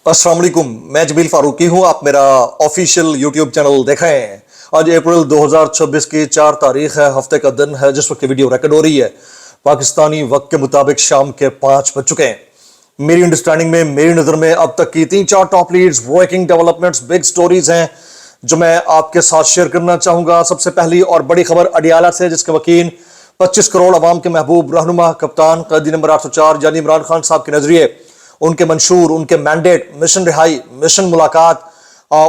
अस्सलाम वालेकुम, मैं जमील फारूकी हूं। आप मेरा ऑफिशियल यूट्यूब चैनल देखें। आज अप्रैल 2026 की 4 तारीख है, हफ्ते का दिन है जिस वक्त वीडियो रिकॉर्ड हो रही है। पाकिस्तानी वक्त के मुताबिक शाम के 5 बज चुके हैं। मेरी अंडरस्टैंडिंग में, मेरी नज़र में अब तक की 3-4 top leads, breaking developments, big stories हैं जो मैं आपके साथ शेयर करना चाहूंगा। सबसे पहली और बड़ी खबर अडियाला से, जिसके वकील 25 करोड़ अवाम के महबूब रहनुमा कप्तान कैदी नंबर 804 यानी इमरान खान साहब के नजरिए, उनके मंशूर, उनके मैंडेट, मिशन रिहाई, मिशन मुलाकात,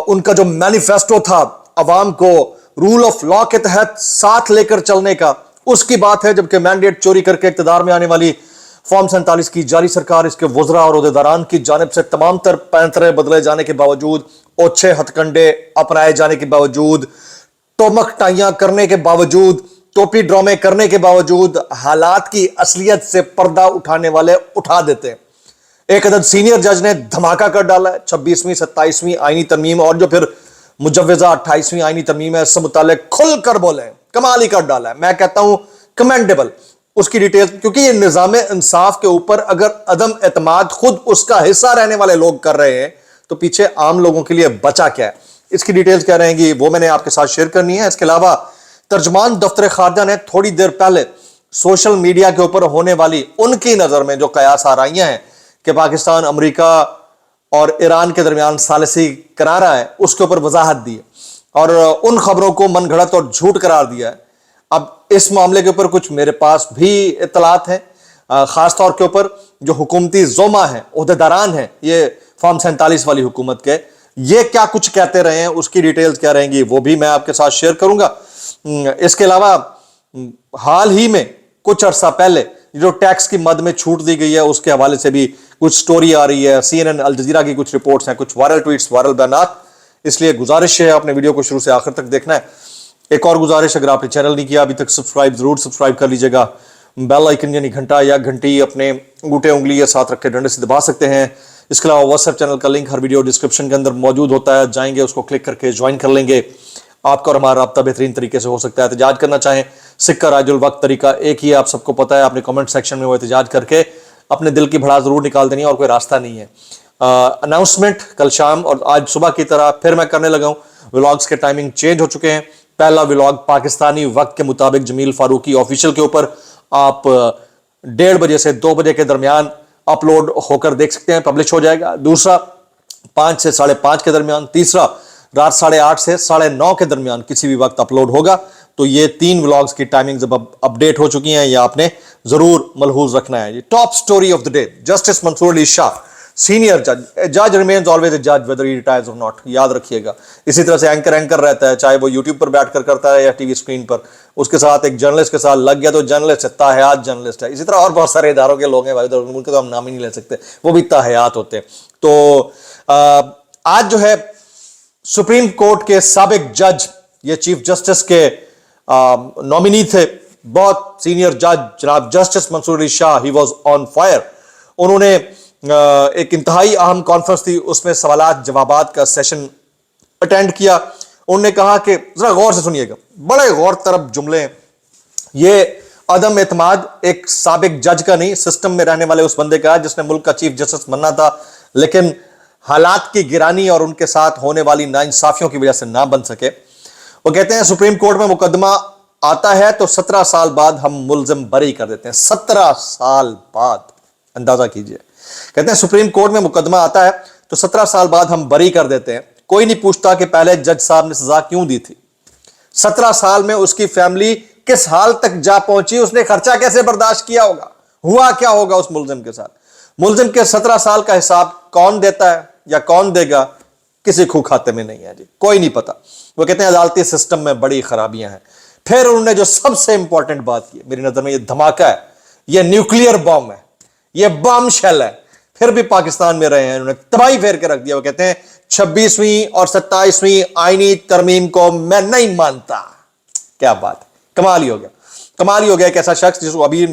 उनका जो मैनिफेस्टो था अवाम को रूल ऑफ लॉ के तहत साथ लेकर चलने का, उसकी बात है। जबकि मैंडेट चोरी करके इक्तदार में आने वाली फॉर्म 47 की जाली सरकार, इसके वज़रा और ओहदेदारान की जानिब से तमाम तर पैंतरे बदले जाने के बावजूद, ओछे हथकंडे अपनाए जाने के बावजूद, टोमक टाइयां करने के बावजूद, टोपी ड्रामे करने के बावजूद, हालात की असलियत से पर्दा उठाने वाले उठा देते हैं। एक अदद सीनियर जज ने धमाका कर डाला है। 26वीं 27वीं आईनी तरमीम और जो फिर मुजव्वजा 28वीं आईनी तरमीम है, इससे मुताल्लिक खुलकर बोले, कमाल ही कर डाला है। मैं कहता हूं कमेंडेबल उसकी डिटेल्स, क्योंकि ये निजाम इंसाफ के ऊपर अगर अदम एतमाद खुद उसका हिस्सा रहने वाले लोग कर रहे हैं तो पीछे आम लोगों के लिए बचा क्या है, इसकी डिटेल्स क्या रहेंगी वो मैंने आपके साथ शेयर करनी है। इसके अलावा तर्जमान दफ्तर खारजा ने थोड़ी देर पहले सोशल मीडिया के ऊपर होने वाली उनकी नजर में जो कयास आराइयां हैं कि पाकिस्तान अमेरिका और ईरान के दरमियान सालिसी करा रहा है, उसके ऊपर वजाहत दी है और उन खबरों को मनगढ़ंत और झूठ करार दिया है। अब इस मामले के ऊपर कुछ मेरे पास भी इतलात हैं, खास तौर के ऊपर जो हुकूमती जोमा है, ओहदेदारान हैं, ये फॉर्म 47 वाली हुकूमत के, ये क्या कुछ कहते रहे हैं, उसकी डिटेल्स क्या रहेंगी वो भी मैं आपके साथ शेयर करूंगा। इसके अलावा हाल ही में कुछ अरसा पहले जो टैक्स की मद में छूट दी गई है, उसके हवाले से भी कुछ स्टोरी आ रही है। CNN, अल जजीरा की कुछ रिपोर्ट्स हैं, कुछ वायरल ट्वीट्स, वायरल बयानात। इसलिए गुजारिश है आपने वीडियो को शुरू से आखिर तक देखना है। एक और गुजारिश, अगर आपने चैनल नहीं किया अभी तक सब्सक्राइब जरूर सब्सक्राइब कर लीजिएगा। बेल आइकन यानी घंटा या घंटी अपने अंगूठे उंगली या साथ रखे डंडे से दबा सकते हैं। इसके अलावा व्हाट्सएप चैनल का लिंक हर वीडियो डिस्क्रिप्शन के अंदर मौजूद होता है, जाएंगे उसको क्लिक करके ज्वाइन कर लेंगे। आपका और हमारा राब्ता बेहतरीन तरीके से हो सकता है। एहतजाज करना चाहें, सिक्का राजुल वक्त तरीका एक ही है, आप सबको पता है। आपने कमेंट सेक्शन में वो एहतजाज करके अपने दिल की भड़ास जरूर निकाल देनी है और कोई रास्ता नहीं है। अनाउंसमेंट कल शाम और आज सुबह की तरह फिर मैं करने लगा हूं। व्लॉग्स के टाइमिंग चेंज हो चुके हैं। पहला व्लॉग पाकिस्तानी वक्त के मुताबिक जमील फारूकी ऑफिशियल के ऊपर आप 1:30 बजे से 2 बजे के दरमियान अपलोड होकर देख सकते हैं, पब्लिश हो जाएगा। दूसरा 5 से 5:30 के दरमियान। तीसरा रात 8:30 से 9:30 के दरमियान किसी भी वक्त अपलोड होगा। तो ये 3 व्लॉग्स की टाइमिंग जब अपडेट हो चुकी हैं, ये आपने जरूर मलहूज रखना है। Top story of the day, justice Mansoor Ali Shah, senior जज रिमेन्स ऑलवेज अ जज वेदर ही रिटायर्स और नॉट, याद रखिएगा। इसी तरह से एंकर रहता है, चाहे वो यूट्यूब पर बैठकर करता है या टीवी स्क्रीन पर। उसके साथ एक जर्नलिस्ट के साथ लग गया तो जर्नलिस्ट है, ताहयात जर्नलिस्ट है। इसी तरह और बहुत सारे इदारों के लोग हैं भाई, उनके तो हम नाम ही नहीं ले सकते, वो भी ताहयात होते हैं। तो आज जो है सुप्रीम कोर्ट के साबिक जज, ये चीफ जस्टिस के नॉमिनी थे, बहुत सीनियर जज जनाब justice Mansoor Ali Shah, he was on fire. उन्होंने एक इंतहाई अहम कॉन्फ्रेंस थी, उसमें सवालात जवाबात का सेशन अटेंड किया। उन्होंने कहा कि जरा गौर से सुनिएगा, बड़े गौर तरफ जुमले हैं। ये अदम एतमाद एक साबिक जज का नहीं, सिस्टम में रहने वाले उस बंदे का है जिसने मुल्क का चीफ जस्टिस बनना था, लेकिन हालात की गिरानी और उनके साथ होने वाली नाइंसाफियों की वजह से ना बन सके। वो कहते हैं सुप्रीम कोर्ट में मुकदमा आता है तो 17 साल बाद हम मुल्जिम बरी कर देते हैं। 17 साल बाद, अंदाजा कीजिए। कहते हैं सुप्रीम कोर्ट में मुकदमा आता है तो 17 साल बाद हम बरी कर देते हैं। कोई नहीं पूछता कि पहले जज साहब ने सजा क्यों दी थी। 17 साल में उसकी फैमिली किस हाल तक जा पहुंची, उसने खर्चा कैसे बर्दाश्त किया होगा, हुआ क्या होगा उस मुल्जिम के साथ। मुल्जिम के 17 साल का हिसाब कौन देता है या कौन देगा, किसी खूह खाते में नहीं है जी, कोई नहीं पता। वो कहते हैं अदालती सिस्टम में बड़ी खराबियां हैं। फिर उन्होंने जो सबसे इंपॉर्टेंट बात की, मेरी नजर में ये धमाका है, ये न्यूक्लियर बॉम्ब है, ये बम शेल है, फिर भी पाकिस्तान में रहे हैं, उन्होंने तबाही फेर के रख दिया। वो कहते हैं 26वीं और 27वीं आईनी तरमीम को मैं नहीं मानता। क्या बात, कमाल ही हो गया, कमाल ही हो गया। एक ऐसा शख्स जिसको अभी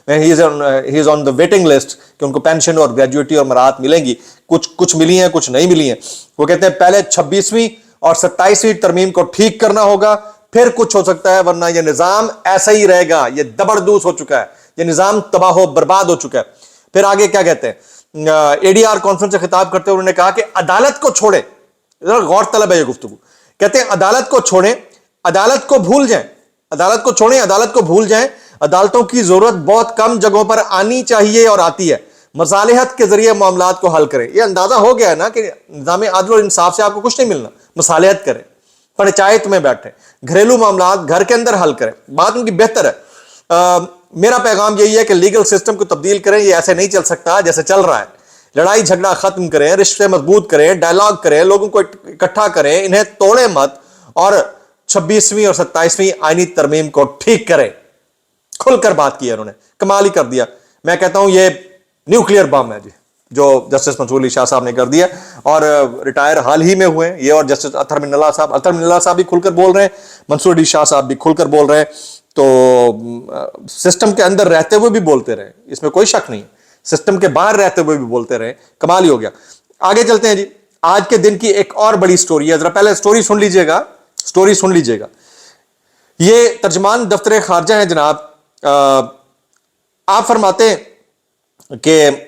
he is on the waiting list कि उनको पेंशन और ग्रेजुएटी और मराहत मिलेंगी, कुछ मिली हैं, कुछ नहीं मिली हैं। वो कहते हैं पहले 26वीं और 27वीं तरमीम को ठीक करना होगा, फिर कुछ हो सकता है, वरना यह निजाम ऐसा ही रहेगा। यह दबरदूस हो चुका है, यह निजाम तबाह बर्बाद हो चुका है। फिर आगे क्या कहते हैं, एडीआर कॉन्फ्रेंस से खिताब करते हुए उन्होंने कहा कि अदालत को छोड़े, गौर तलब है ये गुफ्तगू, कहते हैं अदालत को छोड़ें, अदालत को भूल जाएं, अदालत को छोड़ें, अदालत को भूल जाएं, अदालतों की जरूरत बहुत कम जगहों पर आनी चाहिए और आती है, मसालिहत के जरिए मामलात को हल करें। यह अंदाजा हो गया है ना कि निज़ाम आदल और इंसाफ से आपको कुछ नहीं मिलना, मसालिहत करें, पंचायत में बैठे, घरेलू मामलात घर के अंदर हल करें, बात उनकी बेहतर है। मेरा पैगाम यही है कि लीगल सिस्टम को तब्दील करें, ये ऐसे नहीं चल सकता जैसे चल रहा है। लड़ाई झगड़ा खत्म करें, रिश्ते मजबूत करें, डायलॉग करें, लोगों को इकट्ठा करें, इन्हें तोड़े मत, और 26वीं और 27वीं आईनी तरमीम को ठीक करें। खुलकर बात की है उन्होंने, कमाल ही कर दिया। मैं कहता हूं ये न्यूक्लियर बम है जी जो जस्टिस मंसूर अली शाह साहब ने कर दिया, और रिटायर हाल ही में हुए ये, और जस्टिस अतहर मिन्नल्लाह साहब भी खुलकर बोल रहे हैं, मंसूर अली शाह साहब भी खुलकर बोल रहे हैं। तो सिस्टम के अंदर रहते हुए भी बोलते रहे, इसमें कोई शक नहीं, सिस्टम के बाहर रहते हुए भी बोलते रहे, कमाल ही हो गया। आगे चलते हैं जी, आज के दिन की एक और बड़ी स्टोरी है, जरा पहले स्टोरी सुन लीजिएगा, स्टोरी सुन लीजिएगा। ये तर्जमान दफ्तर खारजा है जनाब, आप फरमाते हैं कि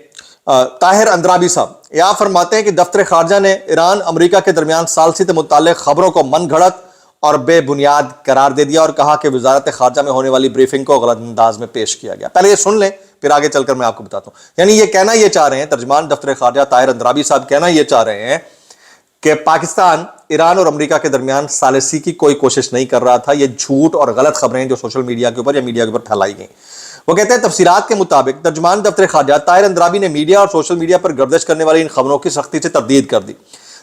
ताहिर अंद्राबी साहब, ये आप फरमाते हैं कि दफ्तर खारजा ने ईरान अमेरिका के दरमियान सालसी से मुताल्लिक खबरों को मन घड़त और बेबुनियाद करार दे दिया और कहा कि वजारत खारजा में होने वाली ब्रीफिंग को गलत अंदाज में पेश किया गया। पहले ये सुन लें, फिर आगे चलकर मैं आपको बताता हूं। यानी ये कहना ये चाह रहे हैं, तर्जमान दफ्तर खारजा ताहिर अंद्राबी साहब कहना ये चाह रहे हैं कि पाकिस्तान ईरान और अमेरिका के दरमियान सालिसी की कोई कोशिश नहीं कर रहा था। ये झूठ और गलत खबरें जो सोशल मीडिया के ऊपर या मीडिया के ऊपर फैलाई गई। वो कहते हैं तफसीलात के मुताबिक तर्जमान दफ्तर खारजा ताहिर अंद्राबी ने मीडिया और सोशल मीडिया पर गर्दिश करने वाली इन खबरों की सख्ती से तरदीद कर दी,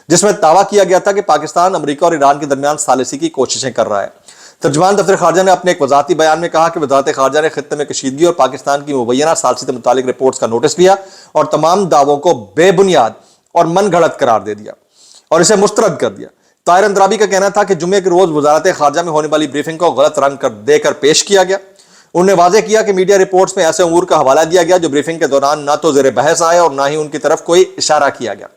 जिसमें दावा किया गया था कि पाकिस्तान अमेरिका और ईरान के दरमियान सालिसी की कोशिशें कर रहा है। तर्जमान दफ्तर खारजा ने अपने एक वजाती बयान में कहा कि वजारत खारजा ने खित्ते में कशीदगी और पाकिस्तान की मुबैना सालिसी से मुतालिक रिपोर्ट्स का नोटिस लिया और तमाम दावों को बेबुनियाद और मन घड़त करार दे दिया और इसे मुस्तरद कर दिया। ताहिर अंद्राबी का कहना था कि जुम्मे के रोज वजारत खारजा में होने वाली ब्रीफिंग को गलत रंग देकर पेश किया गया। उन्होंने वाजे किया कि मीडिया रिपोर्ट्स में ऐसे अमूर का हवाला दिया गया जो ब्रीफिंग के दौरान ना तो जेर बहस आए और ना ही उनकी तरफ कोई इशारा किया गया।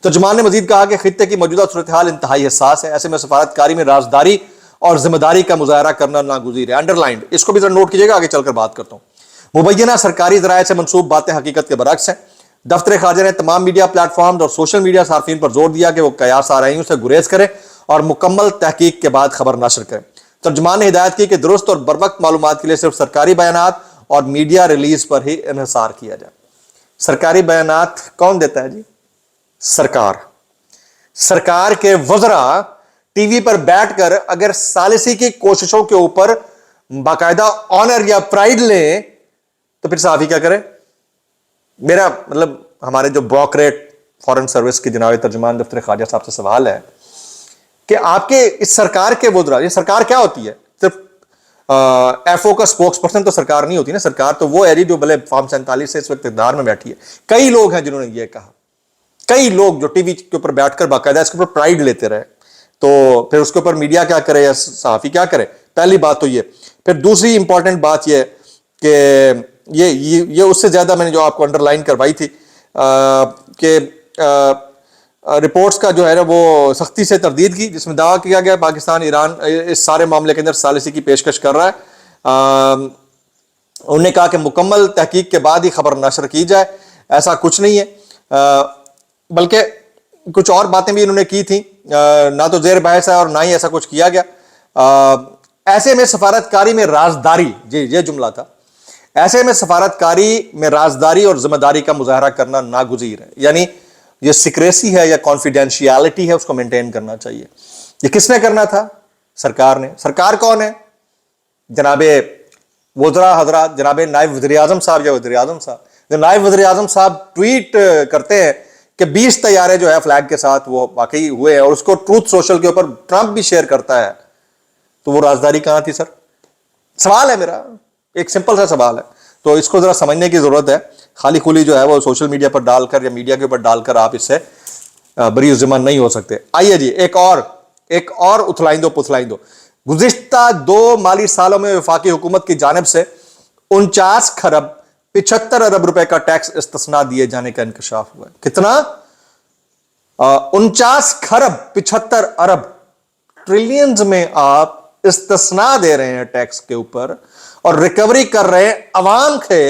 तर्जुमान ने मजीद कहा कि खित्ते की मौजूदा सूरत हाल इंतहाई हसास है, ऐसे में सफारतकारी में राजदारी और जिम्मेदारी का मुजाहरा करना नागुज़ीर है। अंडरलाइंड, इसको भी जरा नोट कीजिएगा, आगे चलकर बात करता हूं। मुबैना सरकारी ज़राए से मंसूब बातें हकीकत के बरक्स हैं। दफ्तर खारजा ने तमाम मीडिया प्लेटफॉर्म और सोशल मीडिया सार्फिन पर जोर दिया कि वो कयास आराइयों से गुरेज करें और मुकम्मल तहकीक के बाद खबर नशर करें। तर्जुमान ने हिदायत की कि दुरुस्त और बरवक्त मालूमात के लिए सिर्फ सरकारी बयानात और मीडिया रिलीज पर ही इन्हिसार किया जाए। सरकारी बयानात कौन देता है जी? सरकार। सरकार के वज़रा टीवी पर बैठकर अगर सालिसी की कोशिशों के ऊपर बाकायदा ऑनर या प्राइड लें तो फिर साफी क्या करें? मेरा मतलब हमारे जो ब्रोकरेट फॉरेन सर्विस के जनाब तर्जुमान दफ्तर खारजा साहब से सवाल है कि आपके इस सरकार के वज़रा, ये सरकार क्या होती है? सिर्फ एफओ का स्पोक्स पर्सन तो सरकार नहीं होती ना। सरकार तो वो है जी जो भले फॉर्म 47 से इस वक्त इक़्तिदार में बैठी है। कई लोग हैं जिन्होंने ये कहा, कई लोग जो टीवी के ऊपर बैठकर बाकायदा इसके ऊपर प्राइड लेते रहे। तो फिर उसके ऊपर मीडिया क्या करे या सहाफ़ी क्या करे? पहली बात तो ये। फिर दूसरी इंपॉर्टेंट बात यह कि ये उससे ज्यादा मैंने जो आपको अंडरलाइन करवाई थी कि रिपोर्ट्स का जो है ना वो सख्ती से तरदीद की, जिसमें दावा किया गया पाकिस्तान ईरान इस सारे मामले के अंदर सालिसी की पेशकश कर रहा है। उन्होंने कहा कि मुकम्मल तहकीक के बाद ही खबर नशर की जाए, ऐसा कुछ नहीं है। बल्कि कुछ और बातें भी इन्होंने की थी, ना तो जेर बहस है और ना ही ऐसा कुछ किया गया। ऐसे में सफारतकारी में राजदारी, जी ये जुमला था, ऐसे में सफारतकारी में राजदारी और जिम्मेदारी का मुजाहरा करना नागुज़ीर है। यानी ये सिक्रेसी है या कॉन्फिडेंशियलिटी है, उसको मेंटेन करना चाहिए। ये किसने करना था? सरकार ने। सरकार कौन है? जनाबे वज़रा हजरात, जनाबे नायब वज़ीर आज़म साहब या वज़ीर आज़म साहब। जो नायब वज़ीर आज़म साहब ट्वीट करते हैं कि 20 तैयारे जो है फ्लैग के साथ वो वाकई हुए हैं और उसको ट्रूथ सोशल के ऊपर ट्रंप भी शेयर करता है, तो वो राजदारी कहां थी सर? सवाल है मेरा, एक सिंपल सा सवाल है। तो इसको जरा समझने की जरूरत है। खाली खुली जो है वो सोशल मीडिया पर डालकर या मीडिया के ऊपर डालकर आप इससे बरी ज़िम्मा नहीं हो सकते। आइए जी, एक और उथलाई दो पुथलाई दो। गुज़िश्ता 2 माली सालों में वफाकी हुकूमत की जानिब से 49 खरब 75 अरब रुपए का टैक्स इस्तिस्ना दिए जाने का इंकशाफ हुआ है। कितना? 49 खरब 75 अरब, ट्रिलियंस में आप इस्तिस्ना दे रहे हैं टैक्स के ऊपर और रिकवरी कर रहे हैं अवाम के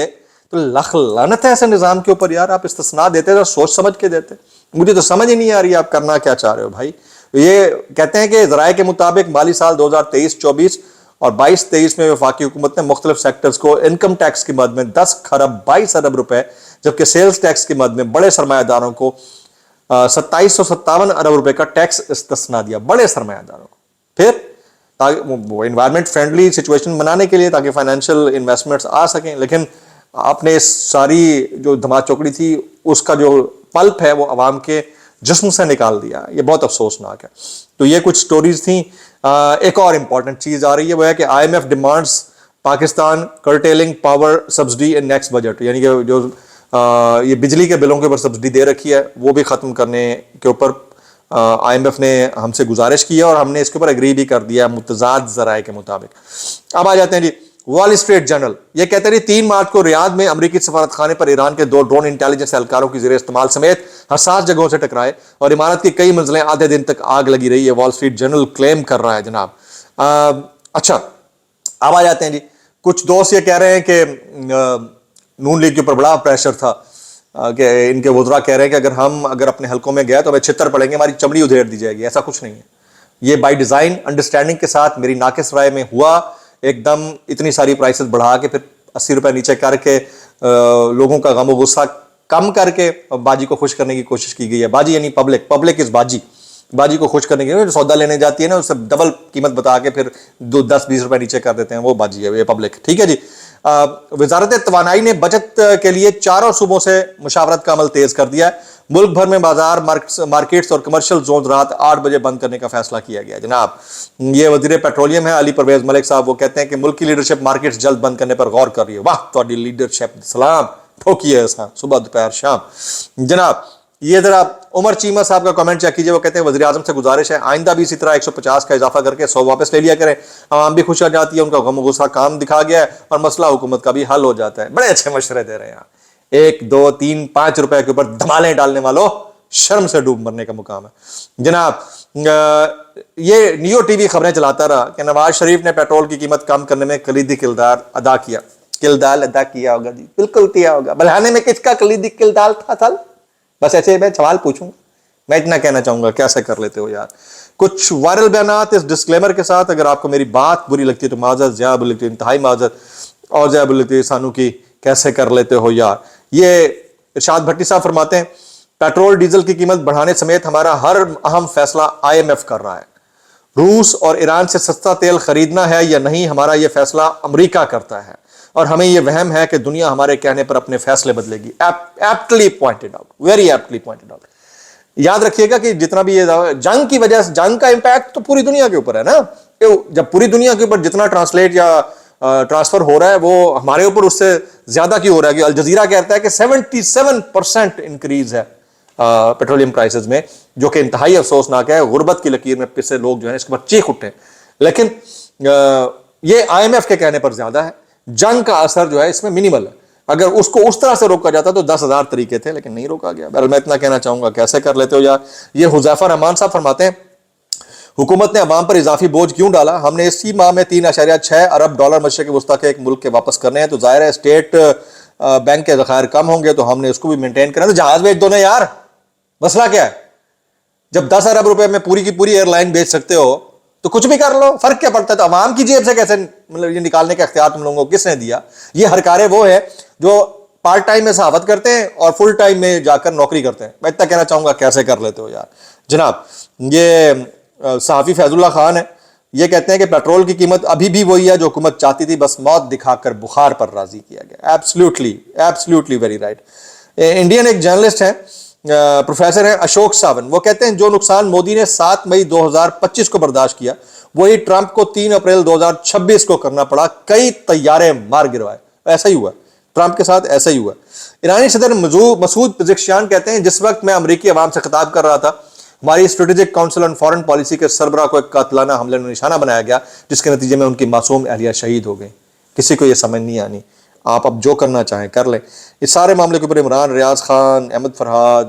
تو لخ لعنت ہے ایسے نظام کے اوپر یار. آپ استثناء دیتے تو سوچ سمجھ کے دیتے. مجھے تو سمجھ ہی نہیں آ رہی آپ کرنا کیا چاہ رہے ہو بھائی. یہ کہتے ہیں کہ ذرائع کے مطابق مالی سال 2023-24 اور 22-23 میں وفاقی حکومت نے مختلف سیکٹرز کو انکم ٹیکس کی مد میں 10 خرب 22 ارب روپے, جبکہ سیلز ٹیکس کی مد میں بڑے سرمایہ داروں کو 2757 ارب روپے کا ٹیکس استثناء دیا, بڑے سرمایہ داروں کو. پھر وہ انوائرمنٹ فرینڈلی سچویشن بنانے کے لیے تاکہ فائنینشیل انویسٹمنٹس آ سکیں, لیکن آپ نے اس ساری جو دھما چوکڑی تھی اس کا جو پلپ ہے وہ عوام کے جسم سے نکال دیا. یہ بہت افسوسناک ہے. تو یہ کچھ سٹوریز تھیں. ایک اور امپورٹنٹ چیز آ رہی ہے, وہ ہے کہ IMF demands Pakistan curtailing power subsidy in next budget, یعنی کہ جو یہ بجلی کے بلوں کے اوپر سبسڈی دے رکھی ہے وہ بھی ختم کرنے کے اوپر IMF نے ہم سے گزارش کی ہے, اور ہم نے اس کے اوپر اگری بھی کر دیا متضاد ذرائع کے مطابق. اب آ جاتے ہیں جی وال اسٹریٹ جرنل. یہ کہتے ہیں 3 مارچ کو ریاض میں امریکی سفارت خانے پر ایران کے 2 ڈرون انٹیلیجنس اہلکاروں کی زیر استعمال سمیت حساس جگہوں سے ٹکرائے اور عمارت کی کئی منزلیں آدھے دن تک آگ لگی رہی ہے. وال اسٹریٹ جرنل کلیم کر رہا ہے جناب. اچھا اب آ جاتے ہیں جی کچھ دوست یہ کہہ رہے ہیں کہ نون لیگ کے اوپر بڑا پریشر تھا کہ ان کے وزراء کہہ رہے ہیں کہ اگر اپنے حلقوں میں گئے تو ہمیں چھتر پڑیں گے, ہماری چمڑی ادھیڑ دی جائے گی. ایسا کچھ نہیں ہے. یہ بائی ڈیزائن انڈرسٹینڈنگ کے ساتھ میری ناقص رائے میں ہوا. ایک دم اتنی ساری پرائسز بڑھا کے پھر 80 روپے نیچے کر کے لوگوں کا غم و غصہ کم کر کے باجی کو خوش کرنے کی کوشش کی گئی ہے. باجی یعنی پبلک از باجی. باجی کو خوش کرنے کے لیے سودا لینے جاتی ہے نا, اسے ڈبل قیمت بتا کے پھر 10-20 روپے نیچے کر دیتے ہیں, وہ باجی ہے, یہ پبلک. ٹھیک ہے جی. وزارت توانائی نے بچت کے لیے 4 صوبوں سے مشاورت کا عمل تیز کر دیا ہے. ملک بھر میں بازار, مارکیٹس اور کمرشل زون رات 8 بجے بند کرنے کا فیصلہ کیا گیا جناب. یہ وزیر پیٹرولیم ہے علی پرویز ملک صاحب, وہ کہتے ہیں کہ ملک کی لیڈرشپ مارکیٹس جلد بند کرنے پر غور کر رہی ہے. واہ تہاڈی لیڈرشپ, سلام ٹھوکیے صبح دوپہر شام جناب. یہ ذرا عمر چیمہ صاحب کا کمنٹ چیک کیجئے. وہ کہتے ہیں وزیر اعظم سے گزارش ہے آئندہ بھی اسی طرح 150 کا اضافہ کر کے 100 واپس لے لیا کریں. عوام بھی خوش ہو جاتی ہے, ان کا غم و غصہ کام دکھا گیا ہے اور مسئلہ حکومت کا بھی حل ہو جاتا ہے. بڑے اچھے مشورے دے رہے ہیں. 1 2 3 5 روپے کے اوپر دھمالیں ڈالنے والوں, شرم سے ڈوب مرنے کا مقام ہے جناب. یہ نیو ٹی وی خبریں چلاتا رہا کہ نواز شریف نے پیٹرول کی قیمت کم کرنے میں کلیدی کردار ادا کیا. کردار ادا کیا ہوگا جی, بالکل کیا ہوگا. بلہانے میں کس کا کلیدی کردار تھا؟ بس ایسے میں سوال پوچھوں, میں اتنا کہنا چاہوں گا, کیسے کر لیتے ہو یار. کچھ وائرل بیانات اس ڈسکلیمر کے ساتھ. اگر آپ کو میری بات بری لگتی ہے تو معذرت, زیادہ بری لگتی ہے انتہائی معذرت, اور زیادہ بری لگتی ہے سانو کی کیسے کر لیتے ہو یار. یہ ارشاد بھٹی صاحب فرماتے ہیں پیٹرول ڈیزل کی قیمت بڑھانے سمیت ہمارا ہر اہم فیصلہ IMF کر رہا ہے. روس اور ایران سے سستا تیل خریدنا ہے یا نہیں, ہمارا یہ فیصلہ امریکہ کرتا ہے, اور ہمیں یہ وہم ہے کہ دنیا ہمارے کہنے پر اپنے فیصلے بدلے گی. ایپٹلی pointed out, very ایپٹلی pointed out. یاد رکھیے گا کہ جتنا بھی یہ جنگ کی وجہ سے, جنگ کا امپیکٹ تو پوری دنیا کے اوپر ہے نا. جب پوری دنیا کے اوپر جتنا ٹرانسلیٹ یا ٹرانسفر ہو رہا ہے وہ ہمارے اوپر اس سے زیادہ کیوں ہو رہا ہے. کہ الجزیرہ کہتا ہے کہ 77% انکریز ہے پیٹرولیم پرائسز میں, جو کہ انتہائی افسوسناک ہے. غربت کی لکیر میں پسے لوگ جو ہیں اس کے بعد چیخ اٹھے. لیکن یہ IMF کے کہنے پر زیادہ ہے. جنگ کا اثر جو ہے اس میں منیمل ہے. اگر اس کو اس طرح سے روکا جاتا تو 10,000 طریقے تھے, لیکن نہیں روکا گیا. بہرحال میں اتنا کہنا چاہوں گا, کیسے کر لیتے ہو یار. یہ حذیفہ رحمان صاحب فرماتے ہیں حکومت نے عوام پر اضافی بوجھ کیوں ڈالا. ہم نے اسی ماہ میں 3.6 ارب ڈالر مشرق وسطیٰ کے ایک ملک کے واپس کرنے ہیں, تو ظاہر ہے اسٹیٹ بینک کے ذخائر کم ہوں گے, تو ہم نے اس کو بھی مینٹین کرنا. تو جہاز بیچ دو نا یار, مسئلہ کیا ہے. جب 10 ارب روپے میں پوری کی پوری ایئر لائن بیچ سکتے ہو تو کچھ بھی کر لو, فرق کیا پڑتا ہے. تو عوام کی جیب سے کیسے مطلب یہ نکالنے کا اختیار تم لوگوں کو کس نے دیا. یہ ہرکارے وہ ہے جو پارٹ ٹائم میں صحافت کرتے ہیں اور فل ٹائم میں جا کر نوکری کرتے ہیں. میں اتنا کہنا چاہوں گا, کیسے کر لیتے ہو یار جناب. یہ صحافی فیض اللہ خان ہے, یہ کہتے ہیں کہ پیٹرول کی قیمت ابھی بھی وہی ہے جو حکومت چاہتی تھی, بس موت دکھا کر بخار پر راضی کیا گیا. Absolutely very right. انڈین ایک جرنلسٹ ہیں, پروفیسر ہیں اشوک ساون, وہ کہتے ہیں جو نقصان مودی نے 7 مئی 2025 کو برداشت کیا وہی ٹرمپ کو 3 اپریل 2026 کو کرنا پڑا. کئی طیارے مار گروائے. ایسا ہی ہوا ٹرمپ کے ساتھ, ایسا ہی ہوا. ایرانی صدر مسعود پزشکیان کہتے ہیں جس وقت میں امریکی عوام سے خطاب کر رہا تھا ہماری strategic council on foreign policy کے سربراہ کو ایک قاتلانہ حملے میں نشانہ بنایا گیا, جس کے نتیجے میں ان کی معصوم اہلیہ شہید ہو گئی. کسی کو یہ سمجھ نہیں آنی. آپ اب جو کرنا چاہیں کر لیں. اس سارے معاملے کے اوپر Imran, Riaz Khan, Ahmed Farhad,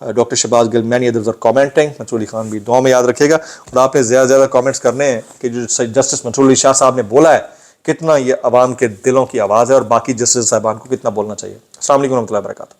doctor Shahbaz Gill, many others are commenting. Mansoor Ali Khan بھی دعا میں یاد رکھے گا. اور آپ نے زیادہ کامنٹس کرنے ہیں کہ جو جسٹس منصور علی شاہ صاحب نے بولا ہے کتنا یہ عوام کے دلوں کی آواز ہے اور باقی جسٹس صاحبان کو کتنا بولنا چاہیے. السلام علیکم ورحمۃ اللہ وبرکاتہ.